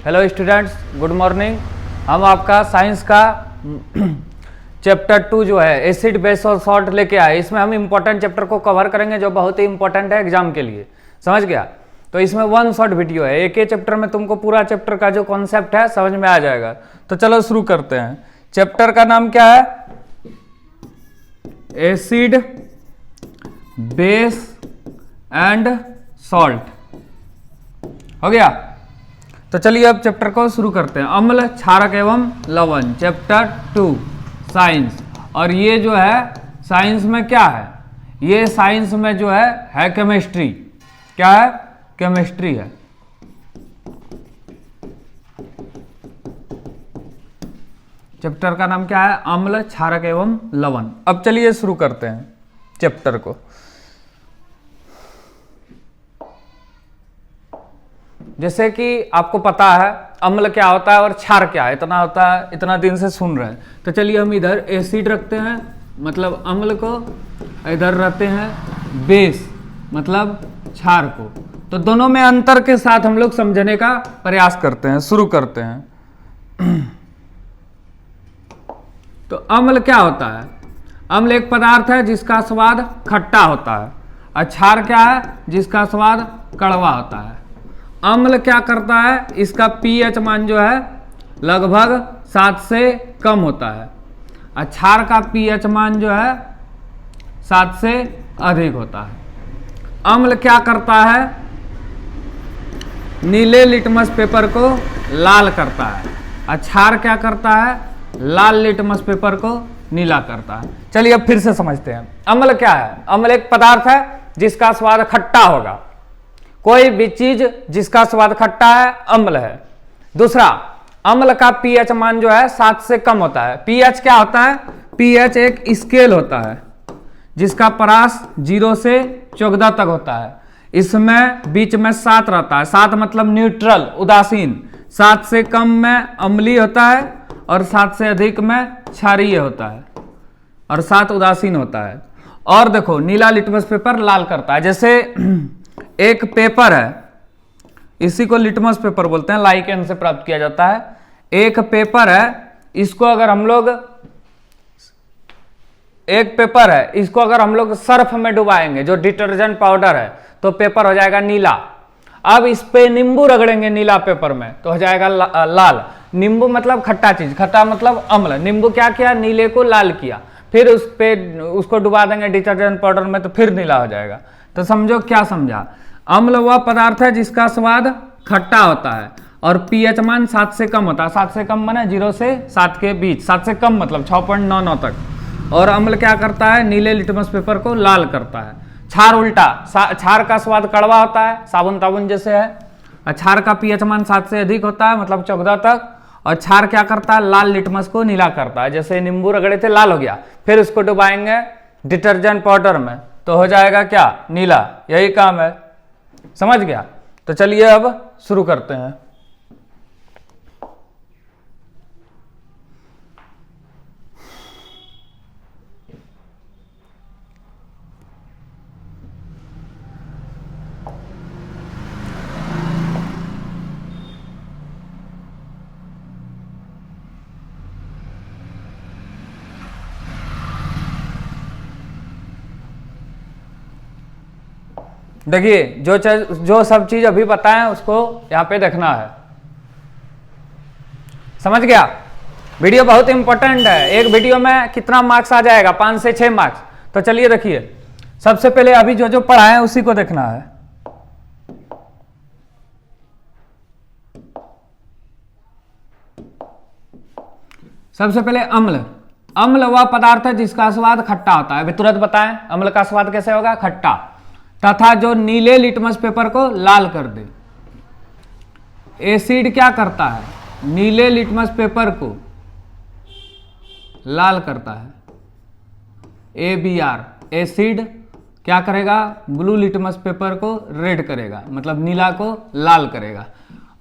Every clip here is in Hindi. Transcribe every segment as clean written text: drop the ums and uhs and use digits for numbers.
Hello students, good morning. हम आपका साइंस का चैप्टर 2 जो है एसिड बेस और सॉल्ट लेके आए। इसमें हम इंपॉर्टेंट चैप्टर को कवर करेंगे जो बहुत ही इंपॉर्टेंट है एग्जाम के लिए। समझ गया? तो इसमें 1 शॉर्ट वीडियो है, एक ही चैप्टर में तुमको पूरा चैप्टर का जो कॉन्सेप्ट है समझ में आ जाएगा। तो चलो शुरू करते हैं। चैप्टर का नाम क्या है? Acid base and salt. हो गया? तो चलिए अब चैप्टर को शुरू करते हैं। अम्ल, क्षारक एवं लवण, चैप्टर 2 साइंस। और ये जो है साइंस में क्या है? ये साइंस में जो है केमिस्ट्री। क्या है? केमिस्ट्री है। चैप्टर का नाम क्या है? अम्ल, क्षारक एवं लवण। अब चलिए शुरू करते हैं चैप्टर को। जैसे कि आपको पता है अम्ल क्या होता है और क्षार क्या है, इतना होता है, इतना दिन से सुन रहे हैं। तो चलिए हम इधर एसिड रखते हैं, मतलब अम्ल को, इधर रखते हैं बेस, मतलब क्षार को। तो दोनों में अंतर के साथ हम लोग समझने का प्रयास करते हैं। शुरू करते हैं। तो अम्ल क्या होता है? अम्ल एक पदार्थ है जिसका स्वाद खट्टा होता है। और क्षार क्या है? जिसका स्वाद कड़वा होता है। अम्ल क्या करता है? इसका पीएच मान जो है लगभग 7 से कम होता है। और क्षार का पीएच मान जो है 7 से अधिक होता है। अम्ल क्या करता है? नीले लिटमस पेपर को लाल करता है। और क्षार क्या करता है? लाल लिटमस पेपर को नीला करता है। चलिए अब फिर से समझते हैं। अम्ल क्या है? अम्ल एक पदार्थ है जिसका स्वाद खट्टा होगा। कोई भी चीज जिसका स्वाद खट्टा है अम्ल है। दूसरा, अम्ल का पीएच मान जो है 7 से कम होता है। पीएच क्या होता है? पीएच एक स्केल होता है जिसका परास 0 से 14 तक होता है। इसमें बीच में 7 रहता है। 7 मतलब न्यूट्रल, उदासीन। 7 से कम में अम्लीय होता है और 7 से अधिक में क्षारीय होता है और 7 उदासीन होता है। और देखो, नीला लिटमस पेपर लाल करता है। जैसे एक पेपर है, इसी को लिटमस पेपर बोलते हैं, लाइकेन से प्राप्त किया जाता है। एक पेपर है, इसको अगर हम लोग सर्फ में डुबाएंगे, जो डिटर्जेंट पाउडर है, तो पेपर हो जाएगा नीला। अब इस पे नींबू रगड़ेंगे नीला पेपर में तो हो जाएगा लाल। नींबू मतलब खट्टा चीज, खट्टा मतलब अम्ल। नींबू क्या किया? नीले को लाल किया। फिर उसको डुबा देंगे डिटर्जेंट पाउडर में तो फिर नीला हो जाएगा। तो समझो क्या समझा? अम्ल वह पदार्थ है जिसका स्वाद खट्टा होता है और पीएच मान 7 से कम होता है। 7 से कम माने 0 से 7 के बीच। 7 से कम मतलब 6.99 तक। और अम्ल क्या करता है? नीले लिटमस पेपर को लाल करता है। क्षार उल्टा, क्षार का स्वाद कड़वा होता है, साबुन ताबुन जैसे है। क्षार का पीएच मान 7 से अधिक होता है, मतलब 14 तक। और क्षार क्या करता है? लाल लिटमस को नीला करता है। जैसे नींबू रगड़े थे, लाल हो गया। फिर उसको डुबाएंगे डिटर्जेंट पाउडर में तो हो जाएगा क्या? नीला। यही काम है। समझ गया? तो चलिए अब शुरू करते हैं। देखिए, जो सब चीज अभी बताएं उसको यहाँ पे देखना है। समझ गया? वीडियो बहुत इंपॉर्टेंट है। एक वीडियो में कितना मार्क्स आ जाएगा? 5 से 6 मार्क्स। तो चलिए देखिए, सबसे पहले अभी जो पढ़ा है उसी को देखना है। सबसे पहले अम्ल। अम्ल वह पदार्थ है जिसका स्वाद खट्टा होता है। अभी तुरंत बताएं अम्ल का स्वाद कैसे होगा? खट्टा। तथा जो नीले लिटमस पेपर को लाल कर दे। एसिड क्या करता है? नीले लिटमस पेपर को लाल करता है। ABR, एसिड क्या करेगा? ब्लू लिटमस पेपर को रेड करेगा, मतलब नीला को लाल करेगा।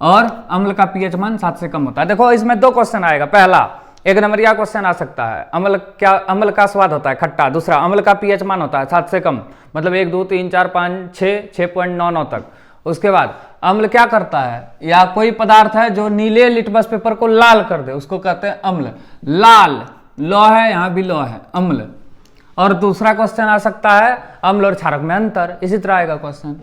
और अम्ल का पीएच मान 7 से कम होता है। देखो, इसमें 2 क्वेश्चन आएगा। पहला, एक नंबरिया क्वेश्चन आ सकता है, अम्ल का स्वाद होता है खट्टा। दूसरा, अम्ल का पीएच मान होता है 7 से कम, मतलब 1 2 3 4 5 6 6.99 तक। उसके बाद अम्ल क्या करता है, या कोई पदार्थ है जो नीले लिटमस पेपर को लाल कर दे, उसको कहते हैं अम्ल। लाल लौ है, यहां भी लौ है, अम्ल। और दूसरा क्वेश्चन आ सकता है अम्ल और क्षारक में अंतर, इसी तरह आएगा क्वेश्चन।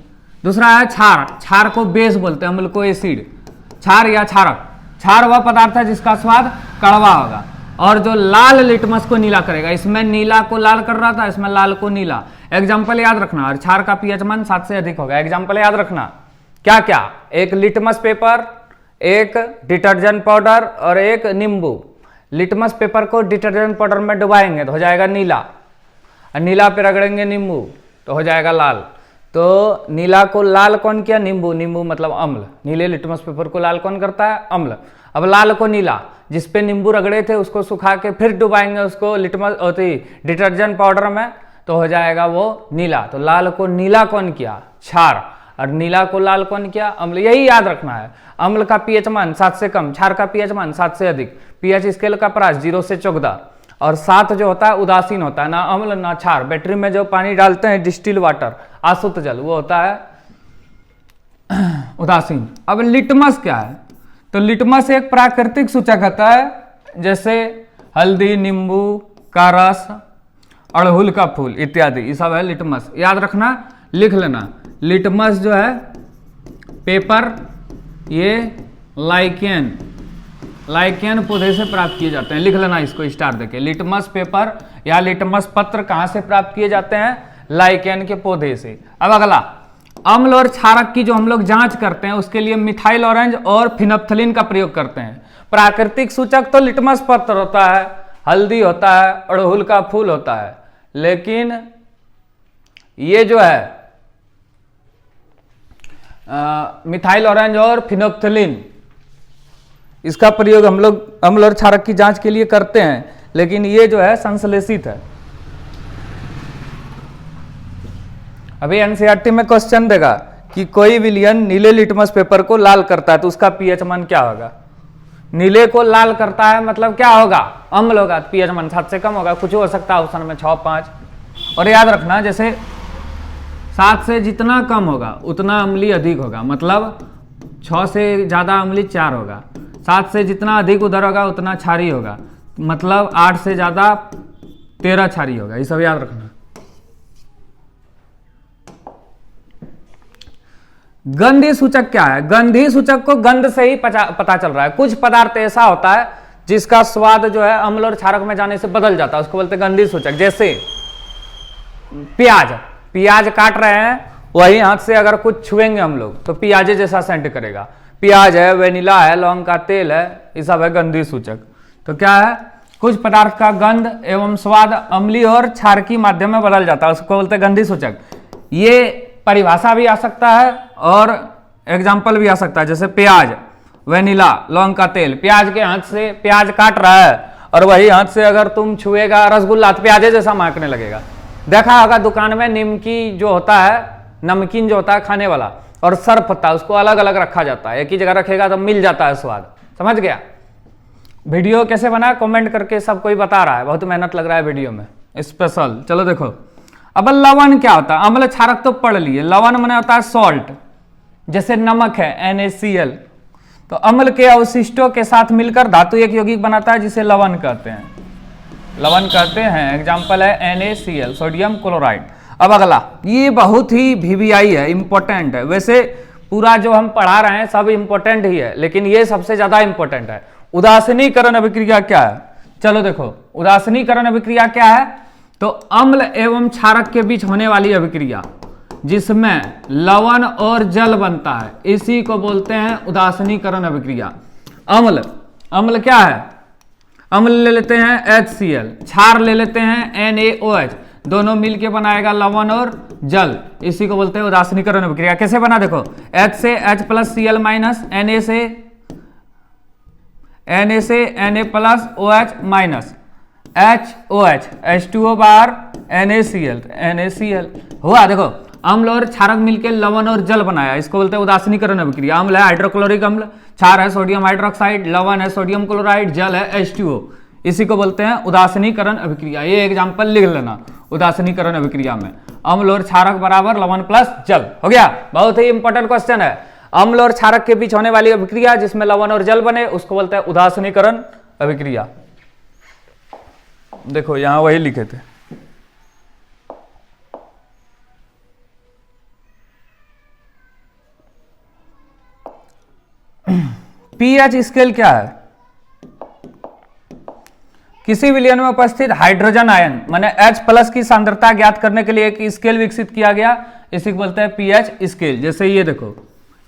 दूसरा है क्षार। क्षार को बेस बोलते हैं, अम्ल को एसिड। क्षार या क्षारक, क्षार वह पदार्थ है जिसका स्वाद कड़वा होगा और जो लाल लिटमस को नीला करेगा। इसमें नीला को लाल कर रहा था, इसमें लाल को नीला। एग्जाम्पल याद रखना, और क्षार का पीएच मान 7 से अधिक होगा। एग्जाम्पल याद रखना क्या क्या, एक लिटमस पेपर, एक डिटर्जेंट पाउडर और एक नींबू। लिटमस पेपर को डिटर्जेंट पाउडर में डुबाएंगे तो हो जाएगा नीला, और नीला पे रगड़ेंगे नींबू तो हो जाएगा लाल। तो नीला को लाल कौन किया, नींबू। नींबू मतलब अम्ल। नीले लिटमस पेपर को लाल कौन करता है, अम्ल। अब लाल को नीला, जिसपे नींबू रगड़े थे उसको सुखा के फिर डुबाएंगे उसको लिटमस डिटर्जेंट पाउडर में तो हो जाएगा वो नीला। तो लाल को नीला कौन किया, क्षार, और नीला को लाल कौन किया, अम्ल। यही याद रखना है। अम्ल का पीएच मान 7 से कम, क्षार का पीएच मान 7 से अधिक। पीएच स्केल का प्रास 0 से 14, और 7 जो होता है उदासीन होता है, ना अम्ल ना क्षार। बैटरी में जो पानी डालते हैं डिस्टिल वाटर, आशुद्ध जल, वो होता है उदासीन। अब लिटमस क्या है, तो लिटमस एक प्राकृतिक सूचक होता है, जैसे हल्दी, नींबू का रस, अड़हुल का फूल इत्यादि, ये सब है लिटमस। याद रखना, लिख लेना। लिटमस जो है पेपर, ये लाइकेन पौधे से प्राप्त किए जाते हैं। लिख लेना इसको स्टार देके। लिटमस पेपर या लिटमस पत्र कहां से प्राप्त किए जाते हैं, लाइकेन के पौधे से। अब अगला, अम्ल और क्षारक की जो हम लोग जांच करते हैं उसके लिए मिथाइल ऑरेंज और फिनप्थलीन का प्रयोग करते हैं। प्राकृतिक सूचक तो लिटमस पत्र होता है, हल्दी होता है, अड़हुल का फूल होता है, लेकिन ये जो है मिथाइल ऑरेंज और फिनोप्थलीन, इसका प्रयोग हम लोग अम्ल और क्षारक की जांच के लिए करते हैं, लेकिन ये जो है संश्लेषित है। अभी एनसीईआरटी में क्वेश्चन देगा कि कोई विलयन नीले लिटमस पेपर को लाल करता है तो उसका पीएच मान क्या होगा। नीले को लाल करता है मतलब क्या होगा, अम्ल होगा, तो पीएच मान 7 से कम होगा। कुछ हो सकता है ऑप्शन में 6, 5। और याद रखना, जैसे 7 से जितना कम होगा उतना अम्ली अधिक होगा, मतलब 6 से ज्यादा अम्ली 4 होगा। 7 से जितना अधिक उधर होगा उतना क्षारी होगा, मतलब 8 से ज्यादा 13 क्षारी होगा। ये सब याद रखना। गंधीय सूचक क्या है, गंधीय सूचक को गंध से ही पता चल रहा है। कुछ पदार्थ ऐसा होता है जिसका स्वाद जो है अम्ल और क्षारक में जाने से बदल जाता है, उसको बोलते हैं गंधीय सूचक। जैसे प्याज काट रहे हैं, वही हाथ से अगर कुछ छुएंगे हम लोग तो प्याजे जैसा सेंट करेगा। प्याज है, वेनिला है, लौंग का तेल है, ये सब है गंधीय सूचक। तो क्या है, कुछ पदार्थ का गंध एवं स्वाद अम्ली और क्षारकी माध्यम में बदल जाता है, उसको बोलते हैं गंधीय सूचक। ये परिभाषा भी आ सकता है और एग्जाम्पल भी आ सकता है। जैसे प्याज, वेनिला, लौंग का तेल। प्याज के हाथ से प्याज काट रहा है और वही हाथ से अगर तुम छुएगा रसगुल्ला तो प्याजे जैसा महकने लगेगा। देखा होगा दुकान में निमकी जो होता है, नमकीन जो होता है खाने वाला, और सर्फ होता है, उसको अलग अलग रखा जाता है। एक ही जगह रखेगा तो मिल जाता है स्वाद। समझ गया। वीडियो कैसे बना कमेंट करके सब कोई बता रहा है, बहुत मेहनत लग रहा है वीडियो में स्पेशल। चलो देखो, अब लवण क्या होता है, अम्ल क्षारक तो पढ़ लिए। लवण माने होता है सॉल्ट, जैसे नमक है NaCl, तो अम्ल के अवशिष्टों के साथ मिलकर धातु एक यौगिक बनाता है जिसे लवण कहते हैं। लवण कहते हैं, एग्जाम्पल है NaCl, सोडियम क्लोराइड। अब अगला, ये बहुत ही VVI है, इंपॉर्टेंट है। वैसे पूरा जो हम पढ़ा रहे हैं सब इंपॉर्टेंट ही है, लेकिन ये सबसे ज्यादा इंपॉर्टेंट है। उदासीनीकरण अभिक्रिया क्या है, चलो देखो। उदासीनीकरण अभिक्रिया क्या है, तो अम्ल एवं क्षारक के बीच होने वाली अभिक्रिया जिसमें लवण और जल बनता है, इसी को बोलते हैं उदासीनीकरण अभिक्रिया। अम्ल क्या है, अम्ल ले लेते हैं HCl, क्षार ले लेते हैं NaOH, दोनों मिलके बनाएगा लवण और जल, इसी को बोलते हैं उदासीनीकरण अभिक्रिया। कैसे बना देखो, H से H plus Cl minus, Na से Na plus OH minus, HOH, H2O बार NaCl हुआ। देखो, अम्ल और क्षारक मिलकर लवण और जल बनाया, इसको बोलते हैं उदासीनीकरण अभिक्रिया। अम्ल है हाइड्रोक्लोरिक अम्ल, क्षार है सोडियम हाइड्रोक्साइड, लवण है सोडियम क्लोराइड, जल है H2O, इसी को बोलते हैं उदासीनीकरण अभिक्रिया। ये एग्जाम्पल लिख लेना उदासीनीकरण अभिक्रिया में, अम्ल और क्षारक बराबर लवण प्लस जल। हो गया, बहुत ही इंपॉर्टेंट क्वेश्चन है। अम्ल और क्षारक के बीच होने वाली अभिक्रिया जिसमें लवण और जल बने उसको बोलते हैं उदासीनीकरण अभिक्रिया। देखो यहां वही लिखे थे। पीएच स्केल क्या है? किसी विलयन में उपस्थित हाइड्रोजन आयन माने H+ की सांद्रता ज्ञात करने के लिए एक स्केल विकसित किया गया, इसी को बोलते हैं पीएच स्केल। जैसे ये देखो,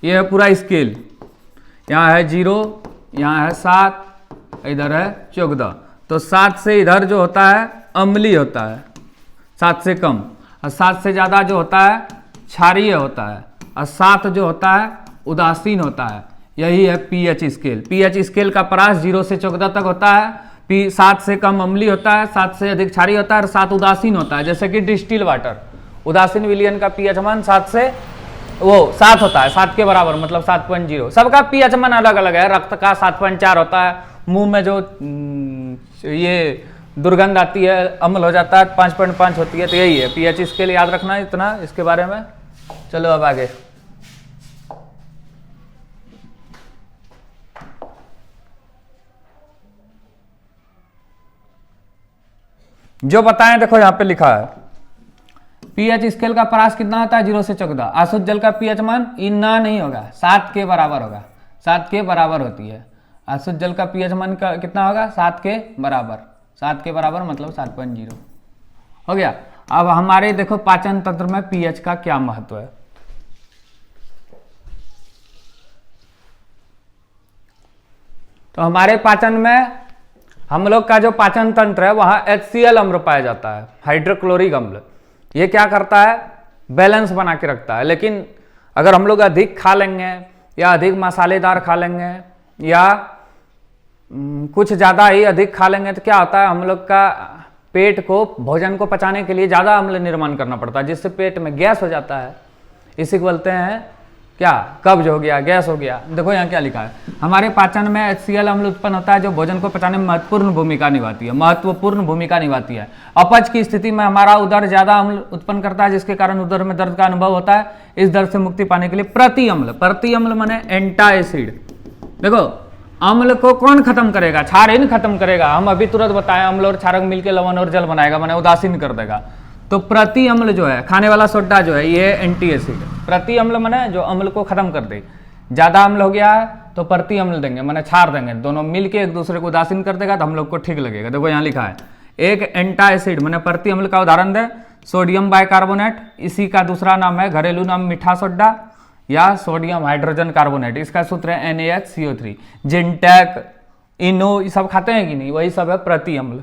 ये है पूरा स्केल, यहाँ है 0, यहाँ है 7, इधर है 14। तो 7 से इधर जो होता है अम्लीय होता है, 7 से कम, और 7 से ज्यादा जो होता है क्षारीय होता है, और 7 जो होता है उदासीन होता है। यही है पीएच स्केल। पीएच स्केल का परास 0 से 14 तक होता है। 7 से कम अम्लीय होता है, 7 से अधिक क्षारीय होता है, और 7 उदासीन होता है। जैसे कि डिस्टिल वाटर, उदासीन विलयन का पीएच मान 7 होता है, 7 के बराबर, मतलब 7.0। सबका पीएच मान अलग अलग है। रक्त का 7.4 होता है, मुंह में जो ये दुर्गंध आती है अम्ल हो जाता है 5.5 होती है। तो यही है पीएच स्केल, याद रखना इतना इसके बारे में। चलो अब आगे। जो बताएं, देखो यहां पे लिखा है पीएच स्केल का परास कितना होता है 0 से 14। अशुद्ध जल का पीएच मान इतना नहीं होगा, 7 के बराबर होगा, 7 के बराबर होती है। अशुद्ध जल का पीएच मान कितना होगा 7 के बराबर, 7 के बराबर मतलब 7.0 हो गया। अब हमारे देखो पाचन तंत्र में पीएच का क्या महत्व है। तो हमारे पाचन में, हम लोग का जो पाचन तंत्र है वहां HCl अम्ल पाया जाता है, हाइड्रोक्लोरिक अम्ल। ये क्या करता है, बैलेंस बना के रखता है। लेकिन अगर हम लोग अधिक खा लेंगे या अधिक मसालेदार खा लेंगे या कुछ ज़्यादा ही अधिक खा लेंगे तो क्या होता है, हम लोग का पेट को भोजन को पचाने के लिए ज़्यादा अम्ल निर्माण करना पड़ता है, जिससे पेट में गैस हो जाता है। इसी को बोलते हैं क्या, कब्ज हो गया, गैस हो गया। देखो यहाँ क्या लिखा है, हमारे पाचन में HCl अम्ल उत्पन्न होता है जो भोजन को पचाने में महत्वपूर्ण भूमिका निभाती है। अपच की स्थिति में हमारा उदर ज्यादा अम्ल उत्पन्न करता है, जिसके कारण उदर में दर्द का अनुभव होता है। इस दर्द से मुक्ति पाने के लिए प्रति अम्ल माने एंटाएसिड। देखो अम्ल को कौन खत्म करेगा, क्षार खत्म करेगा। हम अभी तुरंत बताएं, अम्ल और क्षारक मिलकर लवण और जल बनाएगा, माने उदासीन कर देगा। तो प्रति अम्ल जो है, खाने वाला सोडा जो है, ये एंटी एसिड। प्रति अम्ल माने जो अम्ल को खत्म कर दे। ज्यादा अम्ल हो गया है तो प्रति अम्ल देंगे, माने क्षार देंगे, दोनों मिलके एक दूसरे को उदासीन कर देगा तो हम लोग को ठीक लगेगा। देखो यहाँ लिखा है, एक एंटा एसिड माने प्रति अम्ल का उदाहरण दे, सोडियम बाइकार्बोनेट। इसी का दूसरा नाम है, घरेलू नाम मीठा सोडा या सोडियम हाइड्रोजन कार्बोनेट। इसका सूत्र है NaHCO3। जिंटेक, इनो, ये सब खाते हैं कि नहीं, वही सब है प्रति अम्ल।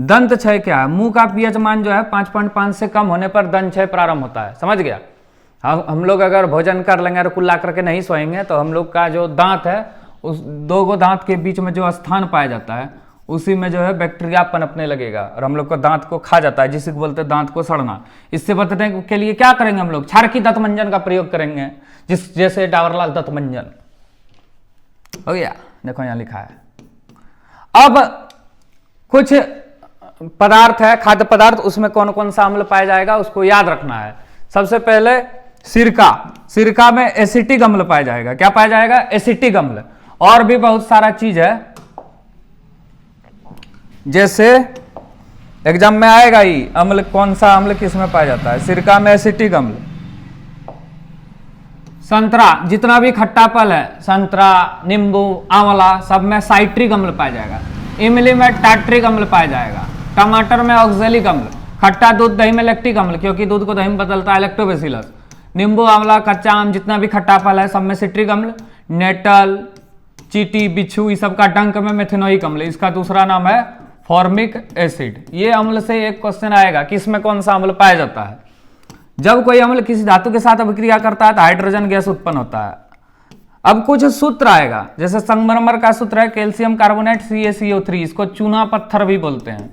दंत क्षय क्या है, मुंह का पीएच मान जो है 5.5 से कम होने पर दंत क्षय प्रारंभ होता है। समझ गया। हम लोग अगर भोजन कर लेंगे और कुल्ला करके नहीं सोएंगे तो हम लोग का जो दांत है, उस 2 दांत के बीच में जो स्थान पाया जाता है उसी में जो है बैक्टीरिया पनपने लगेगा और हम लोग को दांत को खा जाता है, जिसे बोलते हैं दांत को सड़ना। इससे बचने के लिए क्या करेंगे हम लोग, क्षारकी दंतमंजन का प्रयोग करेंगे, जैसे डावरलाल दंतमंजन हो गया। देखो यहाँ लिखा है। अब कुछ पदार्थ है, खाद्य पदार्थ, उसमें कौन कौन सा अम्ल पाया जाएगा उसको याद रखना है। सबसे पहले सिरका में एसिटिक अम्ल पाया जाएगा। क्या पाया जाएगा, एसिटिक अम्ल। और भी बहुत सारा चीज है, जैसे एग्जाम में आएगा ही अम्ल, कौन सा अम्ल किस में पाया जाता है। सिरका में एसिटिक अम्ल। संतरा, जितना भी खट्टा फल है, संतरा, नींबू, आंवला, सब में साइट्रिक अम्ल पाया जाएगा। इमली में टार्ट्रिक अम्ल पाया जाएगा। टमाटर में ऑक्जेलिक अम्ल। खट्टा दूध, दही में लैक्टिक अम्ल, क्योंकि दूध को दही में बदलता है लैक्टोबैसिलस। नींबू, आंवला, कच्चा आम, जितना भी खट्टा फल है सब में सिट्रिक अम्ल। नेटल, चीटी, बिच्छू, इस सब का डंक में मेथेनोइक अम्ल। इसका दूसरा नाम है फॉर्मिक एसिड। ये अम्ल से एक क्वेश्चन आएगा, किस में कौन सा अम्ल पाया जाता है। जब कोई अम्ल किसी धातु के साथ अभिक्रिया करता है तो हाइड्रोजन गैस उत्पन्न होता है। अब कुछ सूत्र आएगा, जैसे संगमरमर का सूत्र है कैल्शियम कार्बोनेट CaCO3, इसको चूना पत्थर भी बोलते हैं।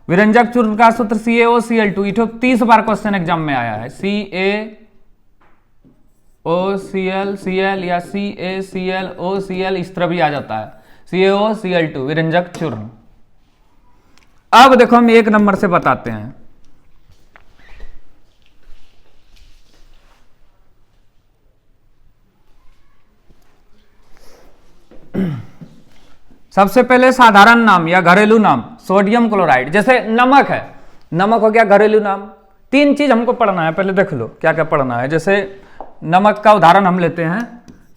विरंजक चूर्ण का सूत्र CaOCl2, इठो 30 बार क्वेश्चन एग्जाम में आया है। CaOCl या CaClOCl, इस तरह भी आ जाता है, CaOCl2 विरंजक चूर्ण। अब देखो हम 1 नंबर से बताते हैं। सबसे पहले साधारण नाम या घरेलू नाम सोडियम क्लोराइड, जैसे नमक है, नमक हो गया घरेलू नाम। तीन चीज हमको पढ़ना है, पहले देख लो क्या क्या पढ़ना है। जैसे नमक का उदाहरण हम लेते हैं,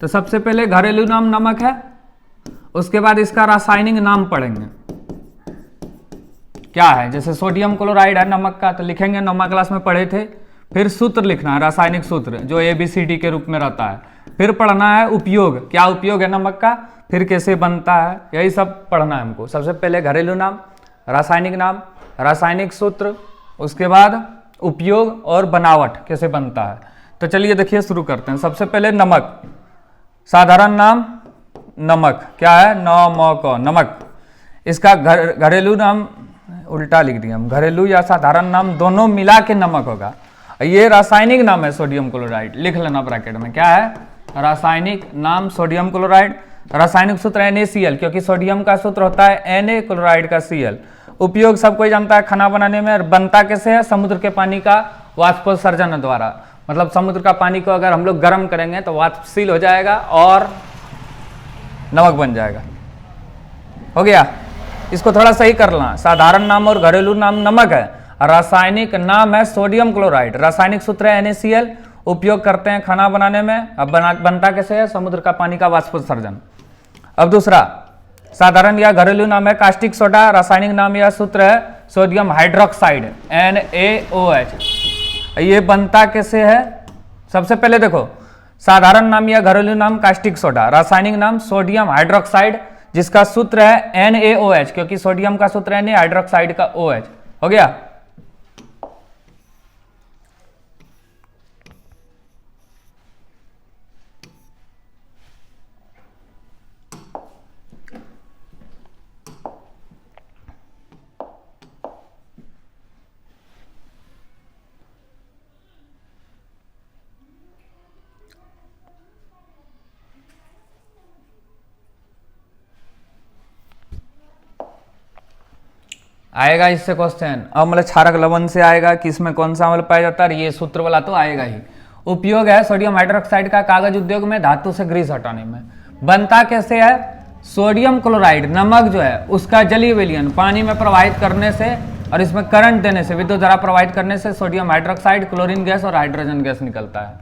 तो सबसे पहले घरेलू नाम नमक है, उसके बाद इसका रासायनिक नाम पढ़ेंगे क्या है। जैसे सोडियम क्लोराइड है नमक का, तो लिखेंगे, 9वीं क्लास में पढ़े थे। फिर सूत्र लिखना है, रासायनिक सूत्र जो ABCD के रूप में रहता है। फिर पढ़ना है उपयोग, क्या उपयोग है नमक का, फिर कैसे बनता है, यही सब पढ़ना है हमको। सबसे पहले घरेलू नाम, रासायनिक नाम, रासायनिक सूत्र, उसके बाद उपयोग और बनावट कैसे बनता है। तो चलिए देखिए शुरू करते हैं। सबसे पहले नमक, साधारण नाम नमक, क्या है, नमक, नमक। इसका घरेलू नाम उल्टा लिख दिया हम, घरेलू या साधारण नाम दोनों मिला के नमक होगा। ये रासायनिक नाम है सोडियम क्लोराइड, लिख लेना ब्रैकेट में, क्या है, रासायनिक नाम सोडियम क्लोराइड। रासायनिक सूत्र NaCl, क्योंकि सोडियम का सूत्र होता है Na, क्लोराइड का Cl। उपयोग सब कोई जानता है खाना बनाने में। बनता कैसे है, समुद्र के पानी का वाष्पोत्सर्जन द्वारा, मतलब समुद्र का पानी को अगर हम लोग गर्म करेंगे तो वाष्पशील हो जाएगा और नमक बन जाएगा। हो गया, इसको थोड़ा सही कर लेना। साधारण नाम और घरेलू नाम नमक है, रासायनिक नाम है सोडियम क्लोराइड, रासायनिक सूत्र है NaCl, उपयोग करते हैं खाना बनाने में। अब बनता कैसे है, समुद्र का पानी का वाष्पोत्सर्जन। अब दूसरा साधारण या घरेलू नाम है कास्टिक सोडा, रासायनिक नाम या सूत्र है सोडियम हाइड्रोक्साइड NaOH। ये बनता कैसे है, सबसे पहले देखो, साधारण नाम या घरेलू नाम कास्टिक सोडा, रासायनिक नाम सोडियम हाइड्रोक्साइड, जिसका सूत्र है NaOH, क्योंकि सोडियम का सूत्र है Na, हाइड्रोक्साइड का OH। हो गया। आएगा इससे क्वेश्चन, अम्ल क्षारक लवण से आएगा कि इसमें कौन सा अम्ल पाया जाता है, ये सूत्र वाला तो आएगा ही। उपयोग है सोडियम हाइड्रोक्साइड का कागज उद्योग में धातु से ग्रीस हटाने में। बनता कैसे है, सोडियम क्लोराइड नमक जो है उसका जलीय विलयन पानी में प्रवाहित करने से और इसमें करंट देने से, विद्युत धारा प्रवाहित करने से सोडियम हाइड्रोक्साइड, क्लोरीन गैस और हाइड्रोजन गैस निकलता है।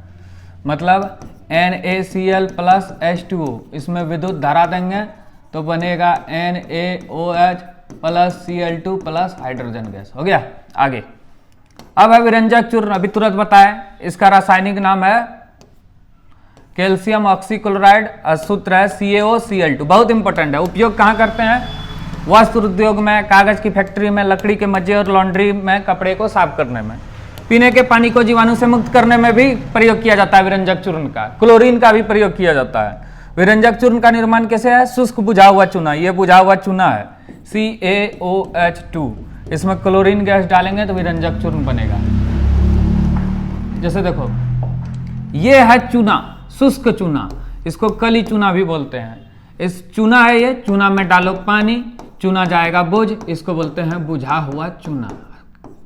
मतलब NaCl प्लस H2O, इसमें विद्युत धारा देंगे तो बनेगा NaOH plus Cl2 plus hydrogen gas. हो गया। आगे अब है विरंजक चूर्ण, अभी तुरंत बताएं। इसका रासायनिक नाम है कैल्शियम ऑक्सीक्लोराइड, सूत्र है CaOCl2। बहुत इंपॉर्टेंट है। उपयोग कहाँ करते हैं, वस्त्र उद्योग में, कागज की फैक्ट्री में, लकड़ी के मज्जे और लॉन्ड्री में, कपड़े को साफ करने में, पीने के पानी को जीवाणु से मुक्त करने में भी प्रयोग किया जाता है विरंजक चूर्ण का। क्लोरीन का भी प्रयोग किया जाता है। विरंजक चूर्ण का निर्माण कैसे है, शुष्क बुझा हुआ चूना, ये बुझा हुआ चूना है CaOH2, इसमें क्लोरीन गैस डालेंगे तो विरंजक चूर्ण बनेगा। जैसे देखो ये है चूना, शुष्क चूना, इसको कली चूना भी बोलते हैं। इस चूना है, ये चूना में डालो पानी, चूना जाएगा बुझ, इसको बोलते हैं बुझा हुआ चूना।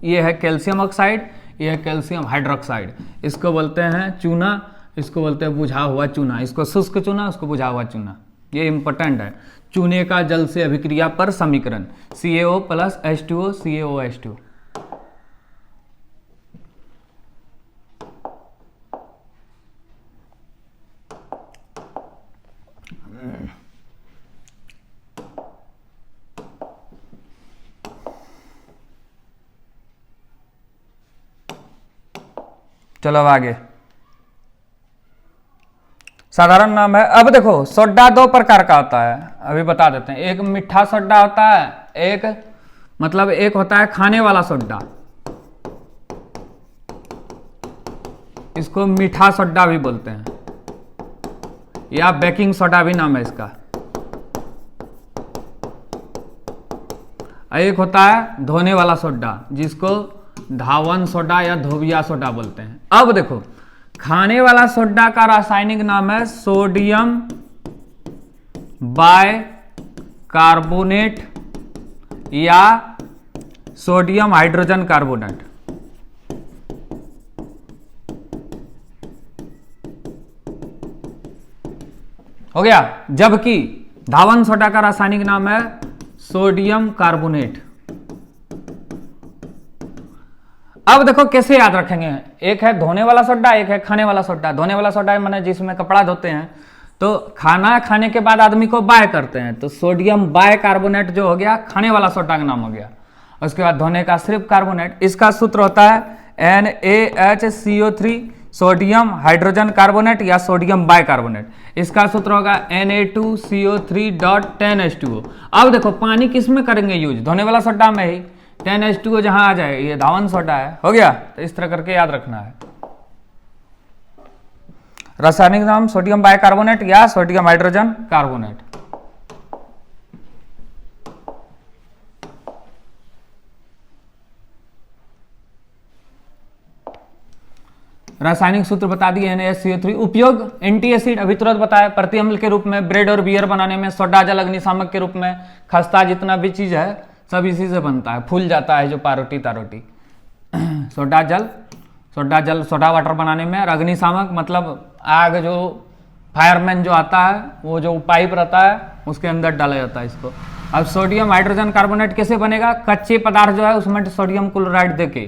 ये है कैल्शियम ऑक्साइड, ये है कैल्शियम हाइड्रोक्साइड, इसको बोलते हैं चूना, इसको बोलते हैं बुझा हुआ चूना। इसको शुष्क चूना, उसको बुझा हुआ चूना। ये इंपॉर्टेंट है। चूने का जल से अभिक्रिया पर समीकरण CaO प्लस H2O CaOH2। चलो अब आगे साधारण नाम है। अब देखो सोडा दो प्रकार का होता है, अभी बता देते हैं। एक मीठा सोडा होता है, एक मतलब एक होता है खाने वाला सोडा, इसको मीठा सोडा भी बोलते हैं, या बेकिंग सोडा भी नाम है इसका। एक होता है धोने वाला सोडा, जिसको धावन सोडा या धोबिया सोडा बोलते हैं। अब देखो खाने वाला सोडा का रासायनिक नाम है सोडियम बाय कार्बोनेट या सोडियम हाइड्रोजन कार्बोनेट। हो गया। जबकि धावन सोडा का रासायनिक नाम है सोडियम कार्बोनेट। अब देखो कैसे याद रखेंगे, एक है धोने वाला सोडा, एक है खाने वाला सोडा। धोने वाला सोडा माने जिसमें कपड़ा धोते हैं, तो खाना खाने के बाद आदमी को बाय करते हैं, तो सोडियम बाय कार्बोनेट जो हो गया खाने वाला सोडा का नाम हो गया। उसके बाद धोने का सिर्फ कार्बोनेट, इसका सूत्र होता है NaHCO3 सोडियम हाइड्रोजन कार्बोनेट या सोडियम बाय कार्बोनेट। इसका सूत्र होगा Na2CO3.10H2O। अब देखो पानी किस में करेंगे यूज, धोने वाला सोडा में ही। 10H2O जहां आ जाए, ये धावन सोडा है, हो गया। तो इस तरह करके याद रखना है। रासायनिक नाम सोडियम बाय कार्बोनेट या सोडियम हाइड्रोजन कार्बोनेट। रासायनिक सूत्र बता दिए NaCO3। उपयोग एंटी एसिड, अभी तुरंत बताया, प्रति अम्ल के रूप में, ब्रेड और बियर बनाने में, सोडा जल अग्निशामक के रूप में, खस्ता जितना भी चीज है सब इसी से बनता है, फूल जाता है जो पारोटी तारोटी। सोडा जल सोडा वाटर बनाने में, और अग्निशामक मतलब आग, जो फायरमैन जो आता है वो जो पाइप रहता है उसके अंदर डाला जाता है इसको। अब सोडियम हाइड्रोजन कार्बोनेट कैसे बनेगा, कच्चे पदार्थ जो है उसमें सोडियम क्लोराइड देके,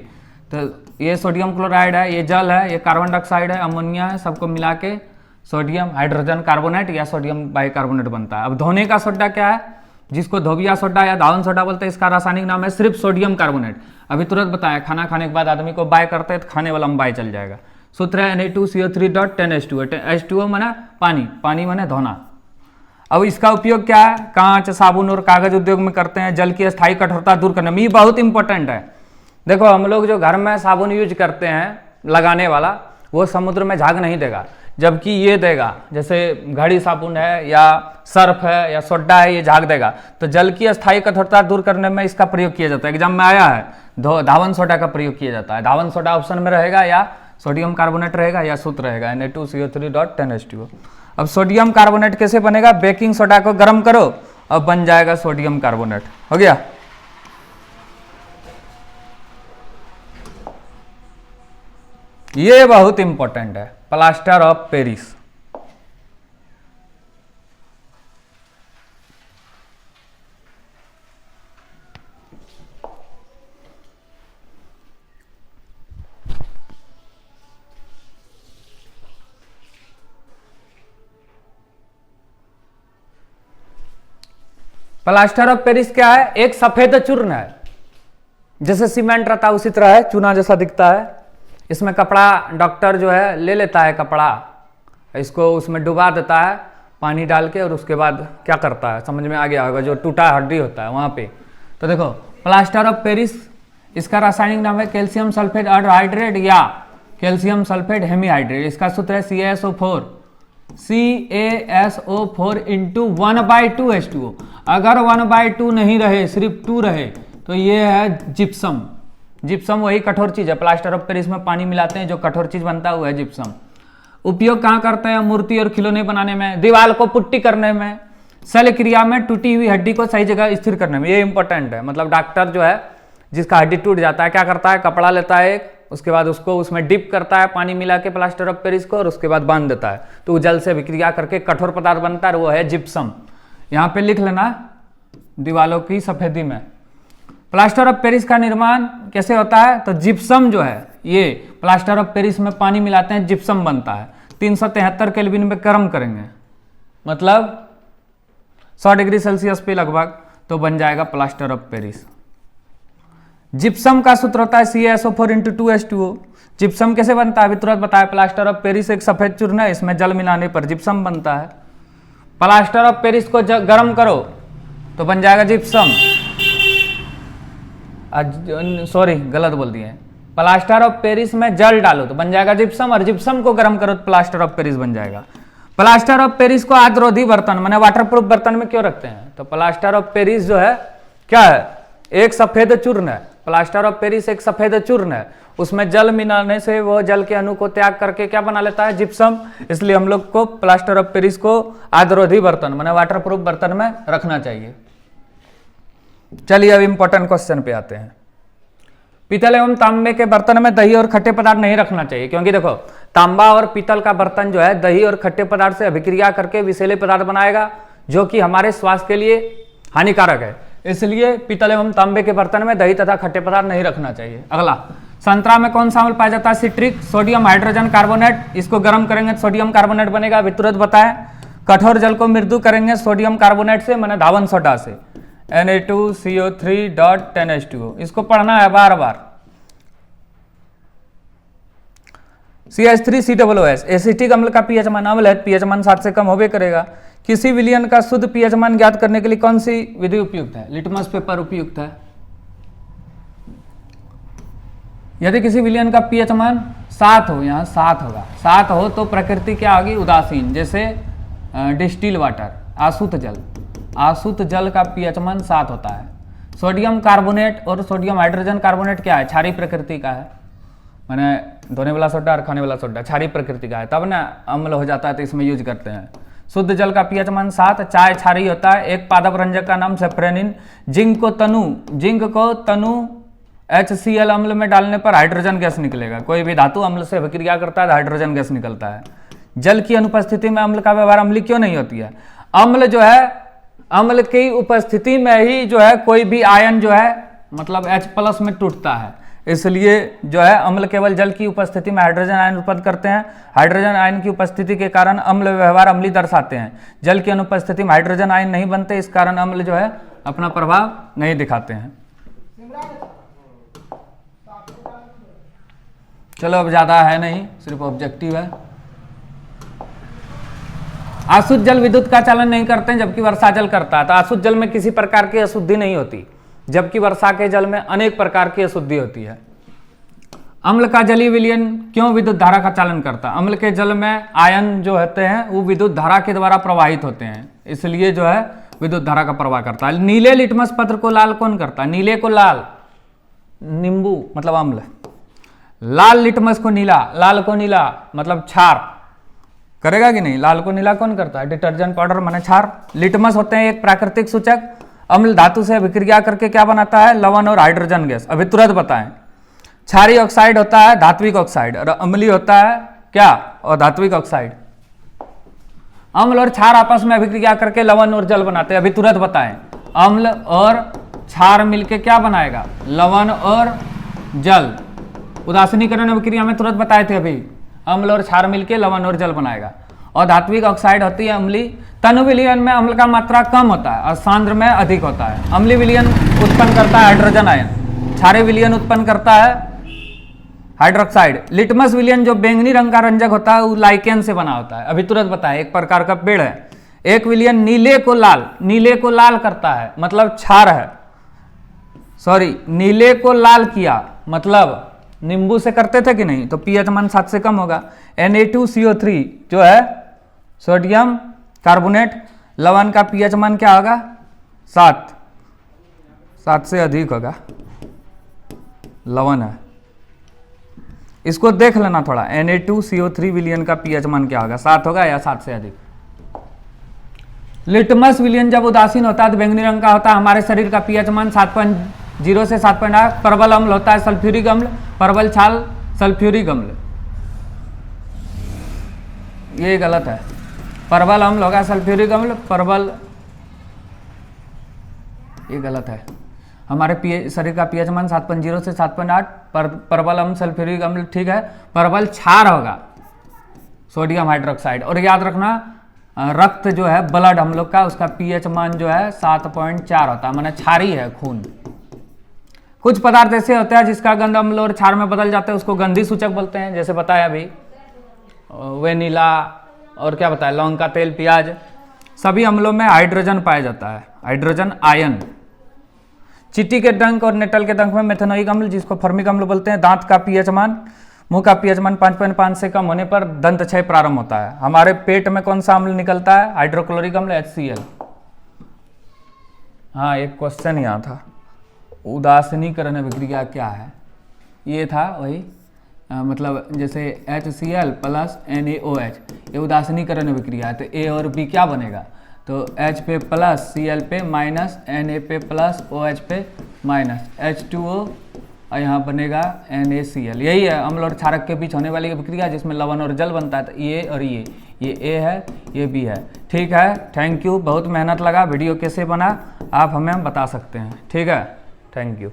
तो ये सोडियम क्लोराइड है, ये जल है, ये कार्बन डाइऑक्साइड है, अमोनिया है, सबको मिला के सोडियम हाइड्रोजन कार्बोनेट या सोडियम बाइकार्बोनेट बनता है। अब धोने का सोडा क्या है, जिसको धोबिया सोडा या धावन सोडा बोलते हैं, इसका रासायनिक नाम है सिर्फ सोडियम कार्बोनेट। अभी तुरंत बताया, खाना खाने के बाद आदमी को बाय करते हैं तो खाने वाला में बाय चल जाएगा। सूत्र है Na2CO3.10H2O। H2O माना पानी, पानी माने धोना। अब इसका उपयोग क्या है, कांच, साबुन और कागज उद्योग में करते हैं, जल की स्थायी कठोरता दूर करने में। ये बहुत इंपॉर्टेंट है। देखो हम लोग जो घर में साबुन यूज करते हैं लगाने वाला, वो समुद्र में झाग नहीं देगा, जबकि ये देगा। जैसे घड़ी साबुन है या सर्फ है या सोडा है, ये झाग देगा। तो जल की स्थायी कठोरता दूर करने में इसका प्रयोग किया जाता है। एग्जाम में आया है, धावन सोडा का प्रयोग किया जाता है। धावन सोडा ऑप्शन में रहेगा, या सोडियम कार्बोनेट रहेगा, या सूत्र रहेगा Na2CO3.10H2O। अब सोडियम कार्बोनेट कैसे बनेगा, बेकिंग सोडा को गर्म करो अब बन जाएगा सोडियम कार्बोनेट, हो गया। ये बहुत इंपॉर्टेंट है, plaster of Paris. Plaster of Paris क्या है, एक सफेद चूर्ण है, जैसे सीमेंट रहता है उसी तरह है, चूना जैसा दिखता है। इसमें कपड़ा, डॉक्टर जो है ले लेता है कपड़ा, इसको उसमें डुबा देता है पानी डाल के, और उसके बाद क्या करता है समझ में आ गया होगा, जो टूटा हड्डी होता है वहाँ पे। तो देखो प्लास्टर ऑफ पेरिस, इसका रासायनिक नाम है कैल्शियम सल्फेट हाइड्रेट या कैल्शियम सल्फेट हेमीहाइड्रेट। इसका सूत्र है CaSO4 into 1/2H2O। अगर 1/2 नहीं रहे, सिर्फ 2 रहे, तो ये है जिप्सम। जिप्सम वही कठोर चीज है, प्लास्टर ऑफ पेरिस में पानी मिलाते हैं जो कठोर चीज बनता है वो है जिप्सम। उपयोग कहाँ करते हैं, मूर्ति और खिलौने बनाने में, दीवार को पुट्टी करने में, शल्य क्रिया में टूटी हुई हड्डी को सही जगह स्थिर करने में। ये इंपॉर्टेंट है। मतलब डॉक्टर जो है जिसका हड्डी टूट जाता है क्या करता है, कपड़ा लेता है एक, उसके बाद उसको उसमें डिप करता है पानी मिला के प्लास्टर ऑफ पेरिस को, और उसके बाद बांध देता है, तो वो जल से विक्रिया करके कठोर पदार्थ बनता है, वो है जिप्सम। यहाँ पे लिख लेना दीवालों की सफेदी में। प्लास्टर ऑफ पेरिस का निर्माण कैसे होता है, तो जिप्सम जो है, ये प्लास्टर ऑफ पेरिस में पानी मिलाते हैं, जिप्सम बनता है। 373 केल्विन में गर्म करेंगे, मतलब 100 डिग्री सेल्सियस पे लगभग, तो बन जाएगा प्लास्टर ऑफ पेरिस। जिप्सम का सूत्र होता है CaSO4 into 2H2O। जिप्सम कैसे बनता है, अभी तुरंत बताया, प्लास्टर ऑफ पेरिस एक सफेद चूर्ण है, इसमें जल मिलाने पर जिप्सम बनता है। प्लास्टर ऑफ पेरिस को गर्म करो तो बन जाएगा जिप्सम। सॉरी गलत बोल दिए, प्लास्टर ऑफ पेरिस में जल डालो तो बन जाएगा जिप्सम, और जिप्सम को गर्म करो तो प्लास्टर ऑफ पेरिस बन जाएगा। प्लास्टर ऑफ पेरिस को आद्ररोधी बर्तन माने वाटरप्रूफ बर्तन में क्यों रखते हैं, तो प्लास्टर ऑफ पेरिस जो है क्या है, एक सफेद चूर्ण है। प्लास्टर ऑफ पेरिस एक सफेद चूर्ण है, उसमें जल मिलाने से वो जल के अणु को त्याग करके क्या बना लेता है, जिप्सम। इसलिए हम लोग को प्लास्टर ऑफ पेरिस को आद्ररोधी बर्तन माने वाटरप्रूफ बर्तन में रखना चाहिए। चलिए अब इंपॉर्टेंट क्वेश्चन पे आते हैं। पीतल एवं तांबे के बर्तन में दही और खट्टे पदार्थ नहीं रखना चाहिए, क्योंकि देखो तांबा और पीतल का बर्तन जो है दही और खट्टे पदार्थ से अभिक्रिया करके विषैले पदार्थ बनाएगा, जो कि हमारे स्वास्थ्य के लिए हानिकारक है। इसलिए पीतल एवं तांबे के बर्तन में दही तथा खट्टे पदार्थ नहीं रखना चाहिए। अगला, संतरा में कौन सा अम्ल पाया जाता है? Citric, sodium hydrogen carbonate. इसको गर्म करेंगे तो सोडियम कार्बोनेट बनेगा, अभी तुरंत बताएं। कठोर जल को मृदु करेंगे सोडियम कार्बोनेट से, माने धावन सोडा से, Na2CO3.10H2O। इसको पढ़ना है बार बार। CH3COOH एसिटिक अम्ल का पीएच मान अम्ल है, पीएच मान 7 से कम होबे करेगा। किसी विलयन का शुद्ध पीएच मान ज्ञात करने के लिए कौन सी विधि उपयुक्त है? लिटमस पेपर उपयुक्त है। यदि किसी विलयन का पीएच मान 7 हो, यहाँ 7 होगा, 7 हो तो प्रकृति क्या होगी? उदासीन। जैसे डिस्टिल वाटर, आसुत जल, आसुत जल का पीएच मान 7 होता है। सोडियम कार्बोनेट और सोडियम हाइड्रोजन कार्बोनेट क्या है? क्षारीय प्रकृति का है, माने धोने वाला सोडा और खाने वाला सोडा क्षारीय प्रकृति का है, तब ना अम्ल हो जाता है, तो इसमें यूज करते हैं। शुद्ध जल का पीएच मान 7। चाय क्षारीय होता है। एक पादप रंजक का नाम सेफ्रेनिन। जिंक को तनु HCl अम्ल में डालने पर हाइड्रोजन गैस निकलेगा। कोई भी धातु अम्ल से अभिक्रिया करता है तो हाइड्रोजन गैस निकलता है। जल की अनुपस्थिति में अम्ल का व्यवहार अम्लीय क्यों नहीं होती है? अम्ल जो है, अम्ल की उपस्थिति में ही जो है कोई भी आयन जो है मतलब H+ में टूटता है, इसलिए जो है अम्ल केवल जल की उपस्थिति में हाइड्रोजन आयन उत्पन्न करते हैं। हाइड्रोजन आयन की उपस्थिति के कारण अम्ल व्यवहार अम्लीय दर्शाते हैं। जल की अनुपस्थिति में हाइड्रोजन आयन नहीं बनते, इस कारण अम्ल जो है अपना प्रभाव नहीं दिखाते हैं। चलो अब ज्यादा है नहीं, सिर्फ ऑब्जेक्टिव है। अशुद्ध जल विद्युत का चालन नहीं करते हैं, जबकि वर्षा जल करता है। तो अशुद्ध जल में किसी प्रकार की अशुद्धि नहीं होती, जबकि वर्षा के जल में अनेक प्रकार की अशुद्धि होती है। अम्ल का जलीय विलयन क्यों विद्युत धारा का चालन करता है? अम्ल के जल में आयन जो होते हैं वो विद्युत धारा के द्वारा प्रवाहित होते हैं, इसलिए जो है विद्युत धारा का प्रवाह करता है। नीले लिटमस पत्र को लाल कौन करता है? नीले को लाल, नींबू मतलब अम्ल। लाल लिटमस को नीला, लाल को नीला मतलब क्षार करेगा कि नहीं? लाल को नीला कौन करता है? डिटर्जेंट पाउडर माने क्षार। लिटमस होते हैं एक प्राकृतिक सूचक। अम्ल धातु से अभिक्रिया करके क्या बनाता है? लवण और हाइड्रोजन गैस। अभी तुरंत बताएं। क्षारीय ऑक्साइड होता है धात्विक ऑक्साइड, और अम्लीय होता है क्या? और धात्विक ऑक्साइड। अम्ल और क्षार आपस में अभिक्रिया करके लवण और जल बनाते हैं। अभी तुरंत बताएं। अम्ल और क्षार मिलके क्या बनाएगा? लवण और जल। उदासीनीकरण अभिक्रिया में तुरंत बताए थे अभी, अम्ल और क्षार मिलके लवण और जल बनाएगा। और धात्विक ऑक्साइड होती है अम्लीय। तनु विलयन में अम्ल का मात्रा कम होता है और सांद्र में अधिक होता है। अम्लीय विलयन उत्पन्न करता है हाइड्रोजन आयन, क्षारीय विलयन उत्पन्न करता है हाइड्रोक्साइड। लिटमस विलयन जो बैंगनी रंग का रंजक होता है वो लाइकेन से बना होता है। अभी तुरंत बताएं, एक प्रकार का पेड़ है। एक विलयन नीले को लाल करता है, मतलब क्षार है। सॉरी, नीले को लाल किया मतलब नींबू से करते थे कि नहीं? तो पीएच मान 7 से कम होगा। Na2CO3 जो है सोडियम कार्बोनेट, लवण का पीएच मान क्या होगा? 7 से अधिक होगा, लवण है। इसको देख लेना थोड़ा। Na2CO3 विलयन का पीएच मान क्या होगा? 7 होगा या 7 से अधिक। लिटमस विलयन जब उदासीन होता है तो बैंगनी रंग का होता है। हमारे शरीर का पीएच मान 7.0 से 7.8। परबल अम्ल होता है सल्फ्यूरिक अम्ल, परबल छाल सल्फ्यूरिक अम्ल। ये गलत है। परबल अम्ल होगा सल्फ्यूरिक अम्ल, परबल, ये गलत है। हमारे शरीर का पीएच मान 7.0 से 7.8। परबल अम्ल सल्फ्यूरिक अम्ल ठीक है। परबल क्षार होगा सोडियम हाइड्रोक्साइड। और याद रखना रक्त जो है ब्लड हम लोग का, उसका पीएच मान जो है 7.4 होता है, माने क्षारीय है खून। कुछ पदार्थ ऐसे होते हैं जिसका गंध अम्ल और क्षार में बदल जाता है, उसको गंधी सूचक बोलते हैं। जैसे बताया अभी वेनिला और क्या बताया, लौंग का तेल, प्याज। सभी अम्लों में हाइड्रोजन पाया जाता है, हाइड्रोजन आयन। चींटी के डंक और नेटल के डंक में मेथेनोइक अम्ल, जिसको फर्मिक अम्ल बोलते हैं। दांत का पीएच मान, मुंह का पीएच मान 5.5 से कम होने पर दंत क्षय प्रारंभ होता है। हमारे पेट में कौन सा अम्ल निकलता है? हाइड्रोक्लोरिक अम्ल, HCl। हाँ, एक क्वेश्चन यहाँ था, उदासीनीकरण अभिक्रिया क्या है? ये था वही, मतलब जैसे HCl प्लस NaOH, ये उदासीनीकरण अभिक्रिया है। तो A और B क्या बनेगा? तो H पे प्लस, Cl पे माइनस, Na पे प्लस, OH पे माइनस, H2O और यहाँ बनेगा NaCl। यही है अम्ल और क्षारक के बीच होने वाली अभिक्रिया जिसमें लवण और जल बनता है। तो ये और ये A है, ये B है। ठीक है, थैंक यू। बहुत मेहनत लगा, वीडियो कैसे बना आप हमें बता सकते हैं। ठीक है, थैंक यू।